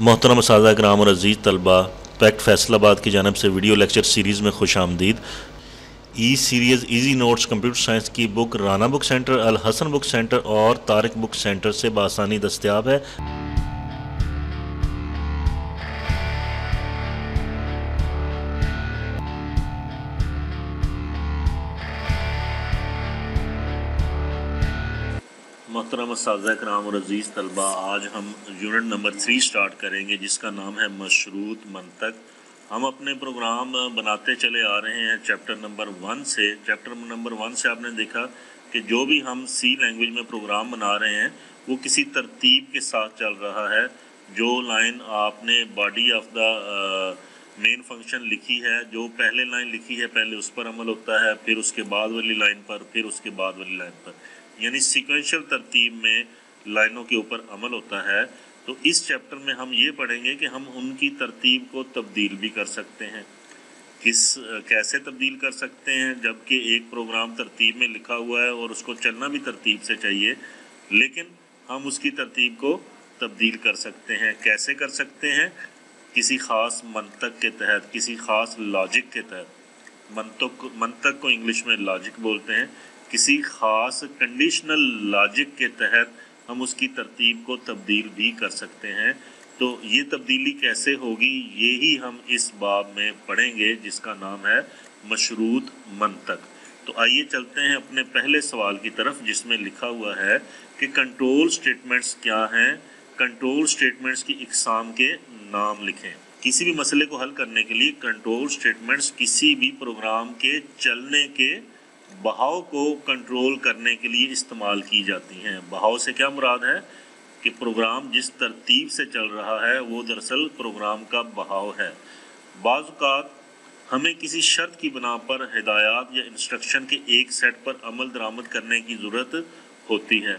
मोहतरम सादा कराम और अज़ीज़ तलबा, पैक्ट फैसलाबाद की जानब से वीडियो लेक्चर सीरीज़ में खुश आमदीद। ई series easy notes computer science की book Rana book centre, Al Hasan book centre और तारिक बुक सेंटर से बआसानी दस्तयाब है। मोहतरम असातिज़ा कराम और अज़ीज़ तलबा, आज हम यूनिट नंबर 3 स्टार्ट करेंगे जिसका नाम है मशरूत मंतक। हम अपने प्रोग्राम बनाते चले आ रहे हैं चैप्टर नंबर 1 से। चैप्टर नंबर 1 से आपने देखा कि जो भी हम सी लैंग्वेज में प्रोग्राम बना रहे हैं वो किसी तरतीब के साथ चल रहा है। जो लाइन आपने body of the main function लिखी है, जो पहले लाइन लिखी है पहले उस पर अमल होता है, फिर उसके बाद वाली लाइन पर, फिर उसके बाद वाली लाइन पर, यानी सीक्वेंशियल तरतीब में लाइनों के ऊपर अमल होता है। तो इस चैप्टर में हम ये पढ़ेंगे कि हम उनकी तरतीब को तब्दील भी कर सकते हैं। कैसे तब्दील कर सकते हैं, जबकि एक प्रोग्राम तरतीब में लिखा हुआ है और उसको चलना भी तरतीब से चाहिए, लेकिन हम उसकी तरतीब को तब्दील कर सकते हैं। कैसे कर सकते हैं? किसी ख़ास मंतक के तहत, किसी ख़ास लॉजिक के तहत। मंतक को इंग्लिश में लॉजिक बोलते हैं। किसी ख़ास कंडीशनल लॉजिक के तहत हम उसकी तरतीब को तब्दील भी कर सकते हैं। तो ये तब्दीली कैसे होगी, यही हम इस बाब में पढ़ेंगे जिसका नाम है मशरूत मंतक। तो आइए चलते हैं अपने पहले सवाल की तरफ, जिसमें लिखा हुआ है कि कंट्रोल स्टेटमेंट्स क्या हैं। कंट्रोल स्टेटमेंट्स की इकसाम के नाम लिखें। किसी भी मसले को हल करने के लिए कंट्रोल स्टेटमेंट्स किसी भी प्रोग्राम के चलने के बहाव को कंट्रोल करने के लिए इस्तेमाल की जाती हैं। बहाव से क्या मुराद है कि प्रोग्राम जिस तरतीब से चल रहा है वो दरअसल प्रोग्राम का बहाव है। बाज़ औक़ात हमें किसी शर्त की बिना पर हिदायत या इंस्ट्रक्शन के एक सेट पर अमल दरामद करने की ज़रूरत होती है।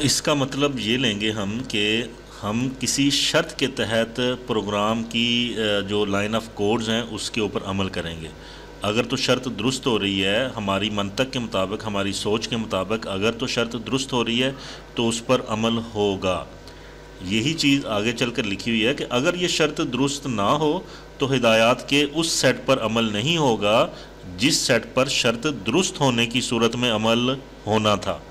इसका मतलब ये लेंगे हम कि हम किसी शर्त के तहत प्रोग्राम की जो लाइन ऑफ कोड्स हैं उसके ऊपर अमल करेंगे। अगर तो शर्त दुरुस्त हो रही है, हमारी मंतक के मुताबिक, हमारी सोच के मुताबिक अगर तो शर्त दुरुस्त हो रही है तो उस पर अमल होगा। यही चीज़ आगे चलकर लिखी हुई है कि अगर ये शर्त दुरुस्त ना हो तो हिदायत के उस सेट पर अमल नहीं होगा जिस सेट पर शर्त दुरुस्त होने की सूरत में अमल होना था।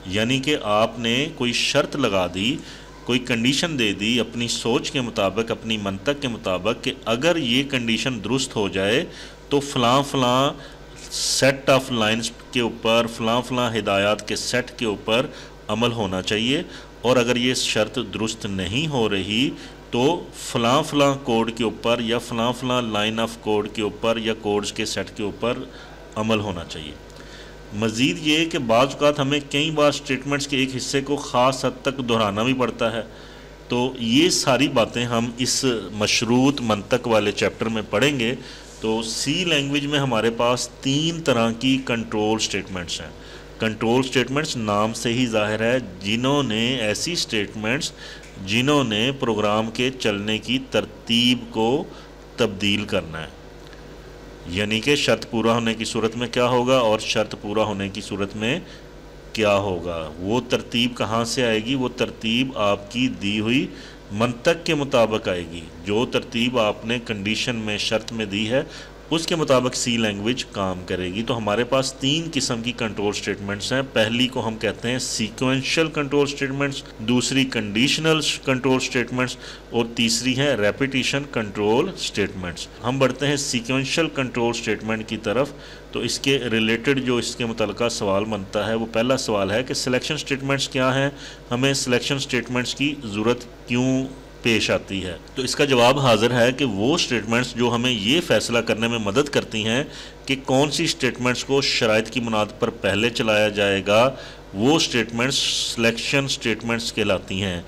यानी कि आपने कोई शर्त लगा दी, कोई कंडीशन दे दी अपनी सोच के मुताबिक, अपनी मंतक के मुताबिक कि अगर ये कंडीशन दुरुस्त हो जाए तो फ़लाँ सेट ऑफ लाइंस के ऊपर, फ़लाँ हिदायत के सेट के ऊपर अमल होना चाहिए, और अगर ये शर्त दुरुस्त नहीं हो रही तो फ़लाँ कोड के ऊपर या फ़लाँ लाइन ऑफ कोड के ऊपर या कोड्स के सेट के ऊपर अमल होना चाहिए। मज़ीद ये कि बाज़ औक़ात हमें कई बार स्टेटमेंट्स के एक हिस्से को ख़ास हद तक दोहराना भी पड़ता है। तो ये सारी बातें हम इस मशरूत मंतक वाले चैप्टर में पढ़ेंगे। तो सी लैंग्वेज में हमारे पास 3 तरह की कंट्रोल स्टेटमेंट्स हैं। कंट्रोल स्टेटमेंट्स नाम से ही ज़ाहिर है, ऐसी स्टेटमेंट्स जिन्होंने प्रोग्राम के चलने की तरतीब को तब्दील करना है। यानी कि शर्त पूरा होने की सूरत में क्या होगा और शर्त पूरा होने की सूरत में क्या होगा। वो तरतीब कहाँ से आएगी? वो तरतीब आपकी दी हुई मंतक के मुताबिक आएगी। जो तरतीब आपने कंडीशन में, शर्त में दी है, उसके मुताबिक सी लैंग्वेज काम करेगी। तो हमारे पास 3 किस्म की कंट्रोल स्टेटमेंट्स हैं। पहली को हम कहते हैं सीक्वेंशियल कंट्रोल स्टेटमेंट्स, दूसरी कंडीशनल कंट्रोल स्टेटमेंट्स, और तीसरी है रेपिटिशन कंट्रोल स्टेटमेंट्स। हम बढ़ते हैं सीक्वेंशियल कंट्रोल स्टेटमेंट की तरफ। तो इसके रिलेटेड जो इसके मुतल्लिका सवाल बनता है, वो पहला सवाल है कि सिलेक्शन स्टेटमेंट्स क्या हैं, हमें सिलेक्शन स्टेटमेंट्स की ज़रूरत क्यों पेश आती है। तो इसका जवाब हाजिर है कि वो स्टेटमेंट्स जो हमें ये फ़ैसला करने में मदद करती हैं कि कौन सी स्टेटमेंट्स को शराइत की बुनियाद पर पहले चलाया जाएगा, वो स्टेटमेंट्स सिलेक्शन स्टेटमेंट्स कहलाती हैं।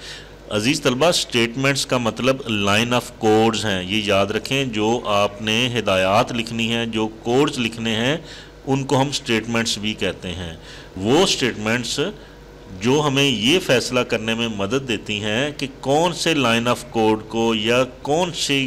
अज़ीज़ तलबा, स्टेटमेंट्स का मतलब लाइन ऑफ कोड्स हैं, ये याद रखें। जो आपने हिदायत लिखनी है, जो कोड्स लिखने हैं, उनको हम स्टेटमेंट्स भी कहते हैं। वो स्टेटमेंट्स जो हमें ये फ़ैसला करने में मदद देती हैं कि कौन से लाइन ऑफ कोड को या कौन सी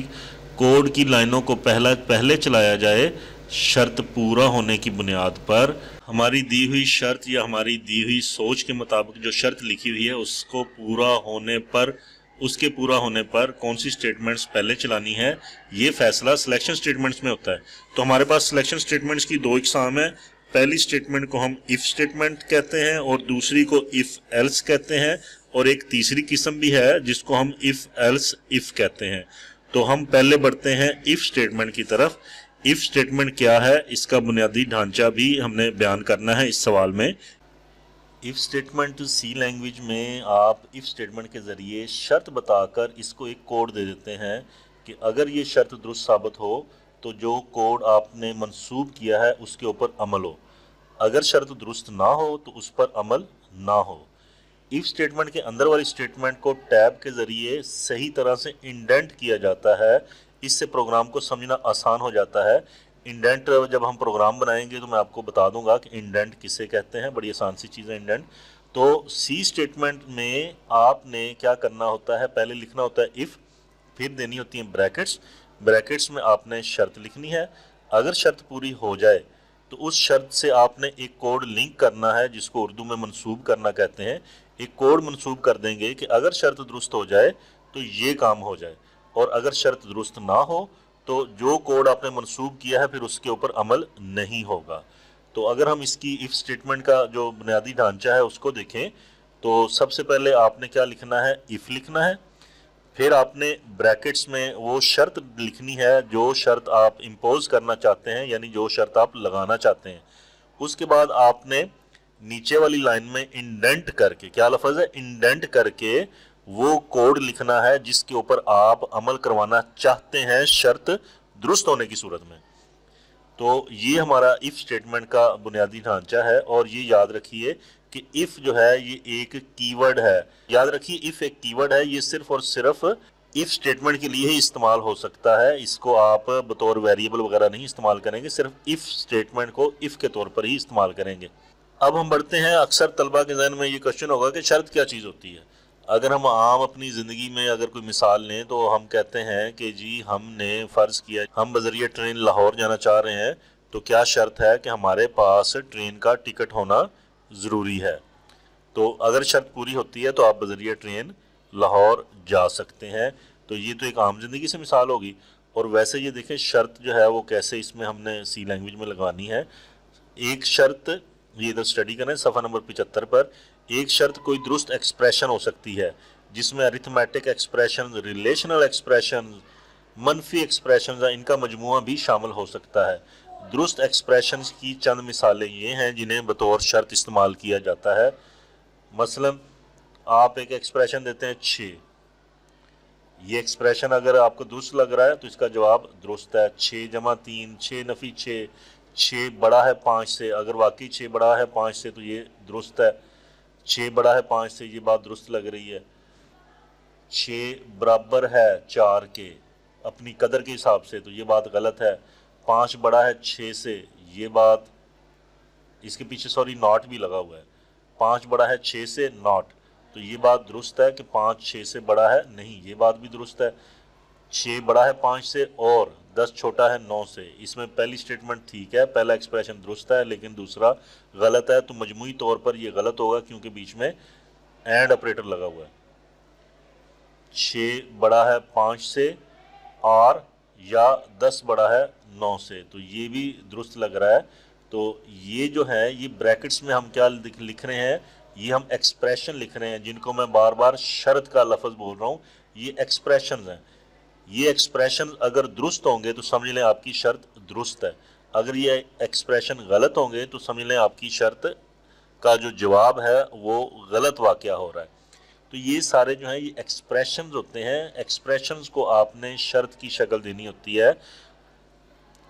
कोड की लाइनों को पहले चलाया जाए शर्त पूरा होने की बुनियाद पर। हमारी दी हुई शर्त या हमारी दी हुई सोच के मुताबिक जो शर्त लिखी हुई है उसको पूरा होने पर उसके पूरा होने पर कौन सी स्टेटमेंट्स पहले चलानी है, ये फैसला सिलेक्शन स्टेटमेंट्स में होता है। तो हमारे पास सिलेक्शन स्टेटमेंट्स की दो इकसाम है। पहली स्टेटमेंट को हम इफ स्टेटमेंट कहते हैं और दूसरी को इफ एल्स कहते हैं, और एक तीसरी किस्म भी है जिसको हम इफ एल्स इफ कहते हैं। तो हम पहले बढ़ते हैं इफ स्टेटमेंट की तरफ। इफ स्टेटमेंट क्या है, इसका बुनियादी ढांचा भी हमने बयान करना है इस सवाल में। इफ स्टेटमेंट सी लैंग्वेज में आप इफ स्टेटमेंट के ज़रिए शर्त बताकर इसको एक कोड दे देते हैं कि अगर ये शर्त दुरुस्त साबित हो तो जो कोड आपने मंसूब किया है उसके ऊपर अमल हो, अगर शर्त दुरुस्त ना हो तो उस पर अमल ना हो। इफ स्टेटमेंट के अंदर वाली स्टेटमेंट को टैब के ज़रिए सही तरह से इंडेंट किया जाता है, इससे प्रोग्राम को समझना आसान हो जाता है। इंडेंट जब हम प्रोग्राम बनाएंगे तो मैं आपको बता दूंगा कि इंडेंट किसे कहते हैं, बड़ी आसान सी चीज़ है इंडेंट। तो सी स्टेटमेंट में आपने क्या करना होता है, पहले लिखना होता है इफ़, फिर देनी होती है ब्रैकेट्स। ब्रैकेट्स में आपने शर्त लिखनी है। अगर शर्त पूरी हो जाए तो उस शर्त से आपने एक कोड लिंक करना है जिसको उर्दू में मंसूब करना कहते हैं। एक कोड मंसूब कर देंगे कि अगर शर्त दुरुस्त हो जाए तो ये काम हो जाए, और अगर शर्त दुरुस्त ना हो तो जो कोड आपने मंसूब किया है फिर उसके ऊपर अमल नहीं होगा। तो अगर हम इसकी इफ स्टेटमेंट का जो बुनियादी ढांचा है उसको देखें तो सबसे पहले आपने क्या लिखना है, इफ लिखना है। फिर आपने ब्रैकेट्स में वो शर्त लिखनी है जो शर्त आप इंपोज करना चाहते हैं, यानी जो शर्त आप लगाना चाहते हैं। उसके बाद आपने नीचे वाली लाइन में इंडेंट करके, क्या लफ्ज़ है, इंडेंट करके वो कोड लिखना है जिसके ऊपर आप अमल करवाना चाहते हैं शर्त दुरुस्त होने की सूरत में। तो ये हमारा इफ स्टेटमेंट का बुनियादी ढांचा है। और ये याद रखिए कि इफ जो है ये एक कीवर्ड है। याद रखिए इफ एक कीवर्ड है, ये सिर्फ और सिर्फ इफ स्टेटमेंट के लिए ही इस्तेमाल हो सकता है। इसको आप बतौर वेरिएबल वगैरह नहीं इस्तेमाल करेंगे, सिर्फ इफ स्टेटमेंट को इफ के तौर पर ही इस्तेमाल करेंगे। अब हम बढ़ते हैं, अक्सर तलबा के जहन में ये क्वेश्चन होगा कि शर्त क्या चीज़ होती है। अगर हम आम अपनी ज़िंदगी में अगर कोई मिसाल लें तो हम कहते हैं कि जी हमने फ़र्ज़ किया हम बज़रिए ट्रेन लाहौर जाना चाह रहे हैं, तो क्या शर्त है कि हमारे पास ट्रेन का टिकट होना ज़रूरी है। तो अगर शर्त पूरी होती है तो आप बज़रिए ट्रेन लाहौर जा सकते हैं। तो ये तो एक आम ज़िंदगी से मिसाल होगी। और वैसे ये देखें शर्त जो है वो कैसे इसमें हमने सी लैंग्वेज में लगानी है। एक शर्त, ये इधर स्टडी करें सफ़ा नंबर 75 पर, एक शर्त कोई दुरुस्त एक्सप्रेशन हो सकती है जिसमें अरिथमेटिक एक्सप्रेशन, रिलेशनल एक्सप्रेशन, मनफी एक्सप्रेशन, इनका मजमुआ भी शामिल हो सकता है। दुरुस्त एक्सप्रेशन की चंद मिसालें ये हैं जिन्हें बतौर शर्त इस्तेमाल किया जाता है। मसलन आप एक एक्सप्रेशन देते हैं 6, ये एक्सप्रेशन अगर आपको दुरुस्त लग रहा है तो इसका जवाब दुरुस्त है। 6 जमा 3, 6 नफ़ी 6, 6 बड़ा है 5 से, अगर वाकई 6 बड़ा है 5 से तो ये दुरुस्त है। 6 बड़ा है 5 से, ये बात दुरुस्त लग रही है। 6 बराबर है 4 के अपनी कदर के हिसाब से, तो ये बात गलत है। 5 बड़ा है 6 से, ये बात, इसके पीछे सॉरी नॉट भी लगा हुआ है। 5 बड़ा है 6 से नॉट, तो ये बात दुरुस्त है कि 5 6 से बड़ा है नहीं, ये बात भी दुरुस्त है। 6 बड़ा है 5 से और 10 छोटा है 9 से, इसमें पहली स्टेटमेंट ठीक है, पहला एक्सप्रेशन दुरुस्त है, लेकिन दूसरा गलत है। तो मजमूई तौर पर ये गलत होगा क्योंकि बीच में एंड ऑपरेटर लगा हुआ है। 6 बड़ा है 5 से और या 10 बड़ा है 9 से, तो ये भी दुरुस्त लग रहा है। तो ये जो है ये ब्रैकेट्स में हम क्या लिख रहे हैं, ये हम एक्सप्रेशन लिख रहे हैं जिनको मैं बार बार शर्त का लफ्ज़ बोल रहा हूँ। ये एक्सप्रेशंस हैं। ये एक्सप्रेशन अगर दुरुस्त होंगे तो समझ लें आपकी शर्त दुरुस्त है। अगर ये एक्सप्रेशन गलत होंगे तो समझ लें आपकी शर्त का जो जवाब है वो गलत वाक़या हो रहा है। तो ये सारे जो हैं ये एक्सप्रेशंस होते हैं। एक्सप्रेशंस को आपने शर्त की शक्ल देनी होती है।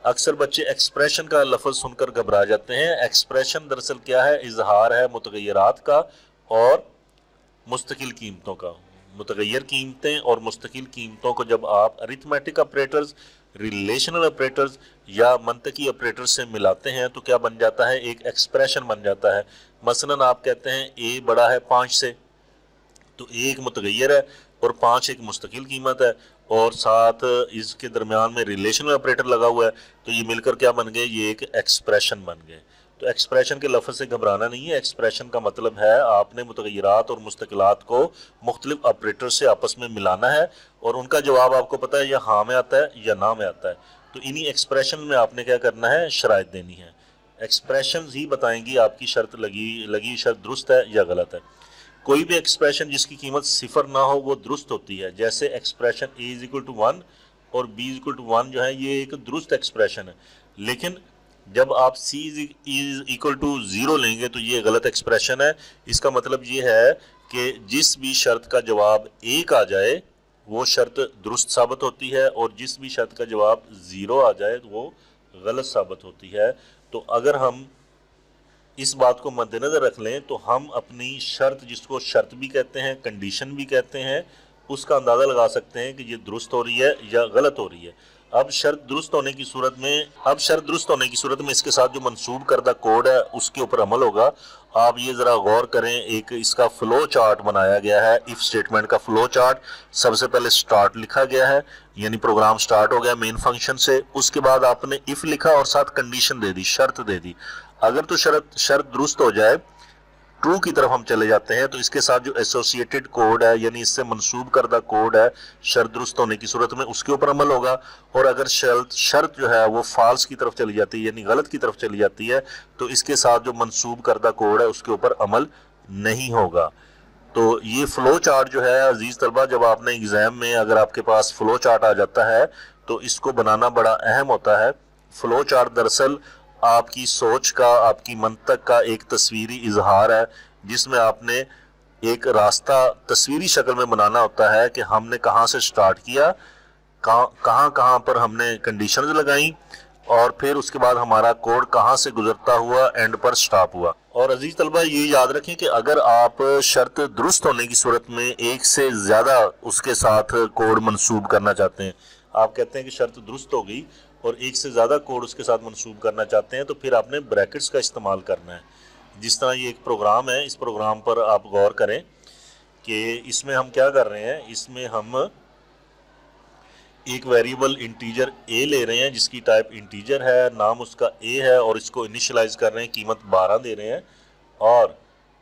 अक्सर बच्चे एक्सप्रेशन का लफ्ज़ सुनकर घबरा जाते हैं। एक्सप्रेशन दरअसल क्या है, इजहार है मुतगय्यरात का और मुस्तकिल कीमतों का। मुतगय्यर कीमतें और मुस्तकिल कीमतों को जब आप अरिथमेटिक ऑपरेटर्स, रिलेशनल ऑपरेटर्स या मंतकी ऑपरेटर्स से मिलाते हैं तो क्या बन जाता है, एक एक्सप्रेशन बन जाता है। मसलन आप कहते हैं ए बड़ा है 5 से, तो एक मुतगय्यर है और 5 एक मुस्तकिल कीमत है और साथ इसके दरमियान में रिलेशनल ऑपरेटर लगा हुआ है, तो ये मिलकर क्या बन गए, ये एक एक्सप्रेशन बन गए। तो एक्सप्रेशन के लफ्ज़ से घबराना नहीं है। एक्सप्रेशन का मतलब है आपने मुतग़य्यरात और मुस्तक़िलात को मुख्तलिफ ऑपरेटर से आपस में मिलाना है और उनका जवाब आपको पता है या हाँ में आता है या ना में आता है। तो इन्हीं एक्सप्रेशन में आपने क्या करना है, शराइत देनी है। एक्सप्रेशन ही बताएंगी आपकी शर्त लगी शर्त दुरुस्त है या गलत है। कोई भी एक्सप्रेशन जिसकी कीमत सिफर ना हो वो दुरुस्त होती है। जैसे एक्सप्रेशन a = 1 और b = 1 जो है ये एक दुरुस्त एक्सप्रेशन है, लेकिन जब आप c = 0 लेंगे तो ये गलत एक्सप्रेशन है। इसका मतलब ये है कि जिस भी शर्त का जवाब 1 आ जाए वो शर्त दुरुस्त साबित होती है और जिस भी शर्त का जवाब 0 आ जाए तो वो गलत साबित होती है। तो अगर हम इस बात को मद्देनज़र रख लें तो हम अपनी शर्त, जिसको शर्त भी कहते हैं, कंडीशन भी कहते हैं, उसका अंदाज़ा लगा सकते हैं कि ये दुरुस्त हो रही है या गलत हो रही है। अब शर्त दुरुस्त होने की सूरत में इसके साथ जो मंसूब करदा कोड है उसके ऊपर अमल होगा। आप ये ज़रा गौर करें, एक इसका फ़्लो चार्ट बनाया गया है। इफ़ स्टेटमेंट का फ़्लो चार्ट, सबसे पहले स्टार्ट लिखा गया है, यानी प्रोग्राम स्टार्ट हो गया मेन फंक्शन से। उसके बाद आपने इफ़ लिखा और साथ कंडीशन दे दी, शर्त दे दी। अगर तो शर्त दुरुस्त हो जाए, ट्रू की तरफ हम चले जाते हैं, तो इसके साथ जो एसोसिएटेड कोड है यानी इससे मंसूब करदा कोड है, शर्त दुरुस्त होने की सूरत में उसके ऊपर अमल होगा। और अगर शर्त जो है वो फाल्स की तरफ चली जाती है यानी गलत की तरफ चली जाती है तो इसके साथ जो मंसूब करदा कोड है उसके ऊपर अमल नहीं होगा। तो ये फ्लो चार्ट जो है अजीज तलबा, जब आपने एग्जाम में अगर आपके पास फ्लो चार्ट आ जाता है तो इसको बनाना बड़ा अहम होता है। फ्लो चार्ट दरअसल आपकी सोच का, आपकी मंतक का एक तस्वीरी इजहार है, जिसमें आपने एक रास्ता तस्वीरी शक्ल में बनाना होता है कि हमने कहाँ से स्टार्ट किया, कहाँ पर हमने कंडीशंस लगाई और फिर उसके बाद हमारा कोड कहाँ से गुजरता हुआ एंड पर स्टॉप हुआ। और अजीज तलबा ये याद रखें कि अगर आप शर्त दुरुस्त होने की सूरत में एक से ज़्यादा उसके साथ कोड मंसूब करना चाहते हैं, आप कहते हैं कि शर्त दुरुस्त हो गई और एक से ज़्यादा कोड उसके साथ मंसूब करना चाहते हैं, तो फिर आपने ब्रैकेट्स का इस्तेमाल करना है। जिस तरह ये एक प्रोग्राम है, इस प्रोग्राम पर आप गौर करें कि इसमें हम क्या कर रहे हैं। इसमें हम एक वेरिएबल इंटीजर a ले रहे हैं जिसकी टाइप इंटीजर है, नाम उसका a है और इसको इनिशियलाइज कर रहे हैं, कीमत 12 दे रहे हैं। और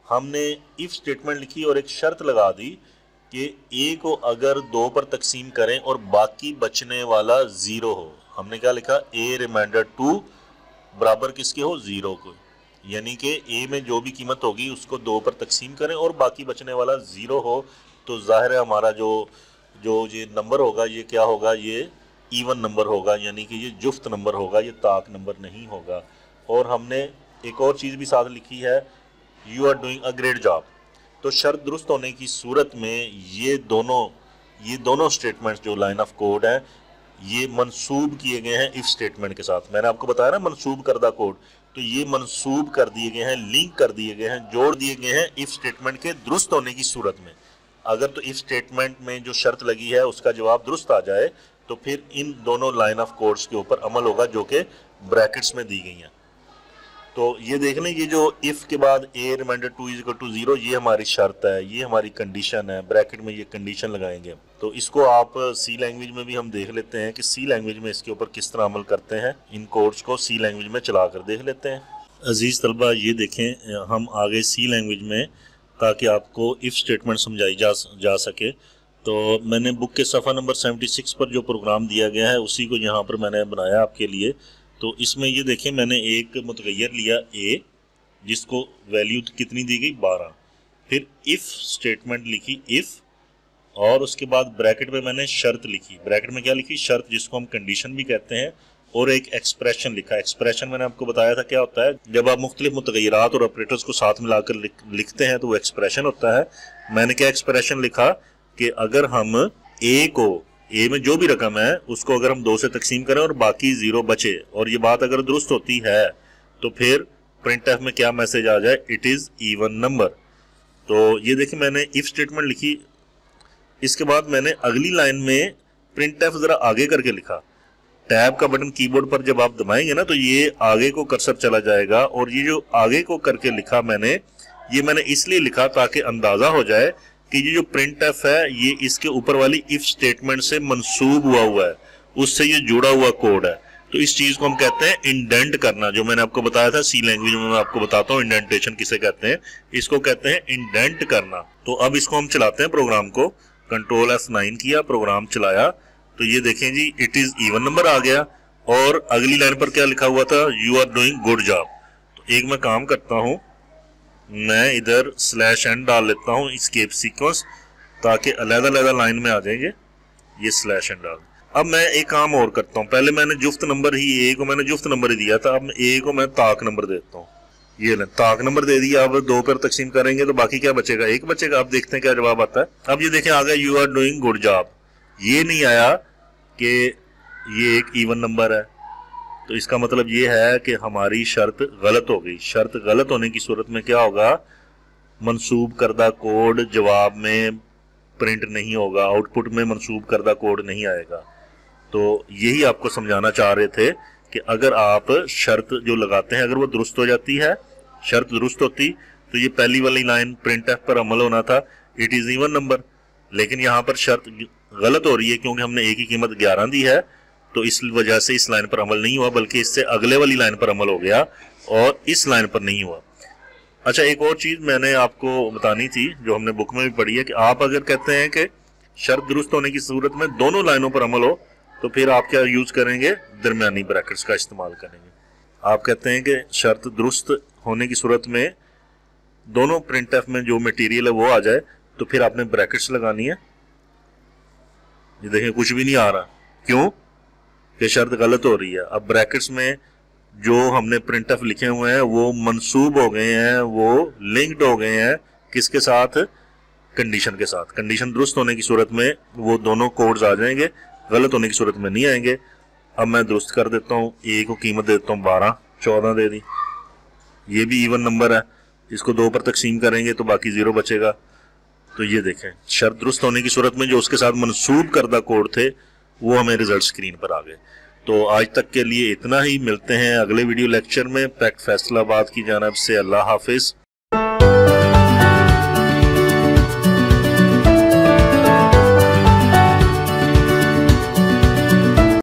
हमने इफ़ स्टेटमेंट लिखी और एक शर्त लगा दी कि a को अगर 2 पर तकसीम करें और बाकी बचने वाला 0 हो। हमने क्या लिखा, a रिमाइंडर 2 बराबर किसके हो, 0 को, यानी कि a में जो भी कीमत होगी उसको 2 पर तकसीम करें और बाकी बचने वाला 0 हो। तो जाहिर है हमारा जो ये नंबर होगा ये क्या होगा, ये इवन नंबर होगा, यानी कि ये जुफ्त नंबर होगा, ये ताक नंबर नहीं होगा। और हमने एक और चीज़ भी साथ लिखी है, you are doing a great job. तो शर्त दुरुस्त होने की सूरत में ये दोनों स्टेटमेंट्स जो लाइन ऑफ कोड है ये मंसूब किए गए हैं इफ़ स्टेटमेंट के साथ। मैंने आपको बताया ना मंसूब करदा कोड, तो ये मंसूब कर दिए गए हैं, लिंक कर दिए गए हैं, जोड़ दिए गए हैं इफ़ स्टेटमेंट के दुरुस्त होने की सूरत में। अगर तो इफ़ स्टेटमेंट में जो शर्त लगी है उसका जवाब दुरुस्त आ जाए तो फिर इन दोनों लाइन ऑफ कोड्स के ऊपर अमल होगा जो कि ब्रैकेट्स में दी गई हैं। तो ये देख लें, ये जो इफ़ के बाद a रिमाइंडर 2 = 0 ये हमारी शर्त है, ये हमारी कंडीशन है, ब्रैकेट में ये कंडीशन लगाएंगे। तो इसको आप सी लैंग्वेज में भी हम देख लेते हैं कि सी लैंग्वेज में इसके ऊपर किस तरह अमल करते हैं। इन कोड्स को सी लैंग्वेज में चला कर देख लेते हैं। अजीज़ तलबा ये देखें, हम आगे सी लैंग्वेज में, ताकि आपको इफ़ स्टेटमेंट समझाई जा सके, तो मैंने बुक के सफ़ा नंबर 76 पर जो प्रोग्राम दिया गया है उसी को यहाँ पर मैंने बनाया आपके लिए। तो इसमें ये देखें, मैंने एक मुतगय्यर लिया a जिसको वैल्यू कितनी दी गई, 12। फिर इफ़ स्टेटमेंट लिखी इफ़ और उसके बाद ब्रैकेट में मैंने शर्त लिखी। ब्रैकेट में क्या लिखी, शर्त, जिसको हम कंडीशन भी कहते हैं, और एक एक्सप्रेशन लिखा। एक्सप्रेशन मैंने आपको बताया था क्या होता है, जब आप मुख्तलिफ मुतगय्यरात और ऑपरेटर्स को साथ मिलाकर लिखते हैं तो वो एक्सप्रेशन होता है। मैंने क्या एक्सप्रेशन लिखा कि अगर हम ए में जो भी रकम है उसको अगर हम 2 से तकसीम करें और बाकी 0 बचे, और ये बात अगर दुरुस्त होती है तो फिर प्रिंटफ में क्या मैसेज आ जाए, इट इज़ इवन नंबर। तो ये देखिए मैंने इफ़ स्टेटमेंट लिखी, इसके बाद मैंने अगली लाइन में प्रिंटफ ज़रा आगे करके लिखा। टैब का बटन कीबोर्ड पर जब आप दबाएंगे ना तो ये आगे को कर्सर चला जाएगा, और ये जो आगे को करके लिखा मैंने इसलिए लिखा ताकि अंदाज़ा हो जाए कि ये जो प्रिंटफ है ये इसके ऊपर वाली इफ़ स्टेटमेंट से मंसूब हुआ है, उससे ये जुड़ा हुआ कोड है। तो इस चीज को हम कहते हैं इंडेंट करना, जो मैंने आपको बताया था सी लैंग्वेज में, मैं आपको बताता हूँ इंडेंटेशन किसे कहते हैं। इसको कहते हैं इंडेंट करना। तो अब इसको हम चलाते हैं प्रोग्राम को, कंट्रोल F9 किया, प्रोग्राम चलाया, तो ये देखें जी इट इज इवन नंबर आ गया। और अगली लाइन पर क्या लिखा हुआ था, you are doing good job. तो एक मैं काम करता हूं, मैं इधर /n डाल लेता हूं एस्केप सीक्वेंस, ताकि अलग-अलग लाइन में आ जाएंगे। ये /n डाल। अब मैं एक काम और करता हूं, पहले मैंने जुफ्त नंबर ही ए को मैंने जुफ्त नंबर ही दिया था, अब ए को मैं ताक नंबर देता हूं। ये ले ताक नंबर दे दिया। अब 2 पर तकसीम करेंगे तो बाकी क्या बचेगा, 1 बचेगा। अब देखते हैं क्या जवाब आता है। अब ये देखें आ गया you are doing good job. ये नहीं आया कि ये एक इवन नंबर है, तो इसका मतलब ये है कि हमारी शर्त गलत हो गई। शर्त गलत होने की सूरत में क्या होगा, मंसूब करदा कोड जवाब में प्रिंट नहीं होगा, आउटपुट में मंसूब करदा कोड नहीं आएगा। तो यही आपको समझाना चाह रहे थे कि अगर आप शर्त जो लगाते हैं अगर वो दुरुस्त हो जाती है, शर्त दुरुस्त होती, तो ये पहली वाली लाइन प्रिंट एफ पर अमल होना था, इट इज इवन नंबर। लेकिन यहाँ पर शर्त गलत हो रही है क्योंकि हमने ए की कीमत 11 दी है, तो इस वजह से इस लाइन पर अमल नहीं हुआ, बल्कि इससे अगले वाली लाइन पर अमल हो गया और इस लाइन पर नहीं हुआ। अच्छा, एक और चीज मैंने आपको बतानी थी जो हमने बुक में भी पढ़ी है कि आप अगर कहते हैं कि शर्त दुरुस्त होने की सूरत में दोनों लाइनों पर अमल हो, तो फिर आप क्या यूज करेंगे, दरमियानी ब्रैकेट्स का इस्तेमाल करेंगे। आप कहते हैं कि शर्त दुरुस्त होने की सूरत में दोनों प्रिंट एफ में जो मटेरियल है वो आ जाए, तो फिर आपने ब्रैकेट्स लगानी है। ये देखें कुछ भी नहीं आ रहा, क्यों कि शर्त गलत हो रही है। अब ब्रैकेट्स में जो हमने प्रिंट एफ लिखे हुए हैं वो मंसूब हो गए हैं, वो लिंक्ड हो गए हैं किसके साथ, कंडीशन के साथ। कंडीशन दुरुस्त होने की सूरत में वो दोनों कोड्स आ जाएंगे, गलत होने की सूरत में नहीं आएंगे। अब मैं दुरुस्त कर देता हूँ, ए को कीमत देता हूँ 12, 14 दे दी। ये भी इवन नंबर है, इसको 2 पर तकसीम करेंगे तो बाकी 0 बचेगा। तो ये देखें शर्त दुरुस्त होने की सूरत में जो उसके साथ मंसूब करदा कोड थे वो हमें रिजल्ट स्क्रीन पर आ गए। तो आज तक के लिए इतना ही, मिलते हैं अगले वीडियो लेक्चर में। पैक्ट फैसलाबाद की जानिब से अल्लाह हाफिज।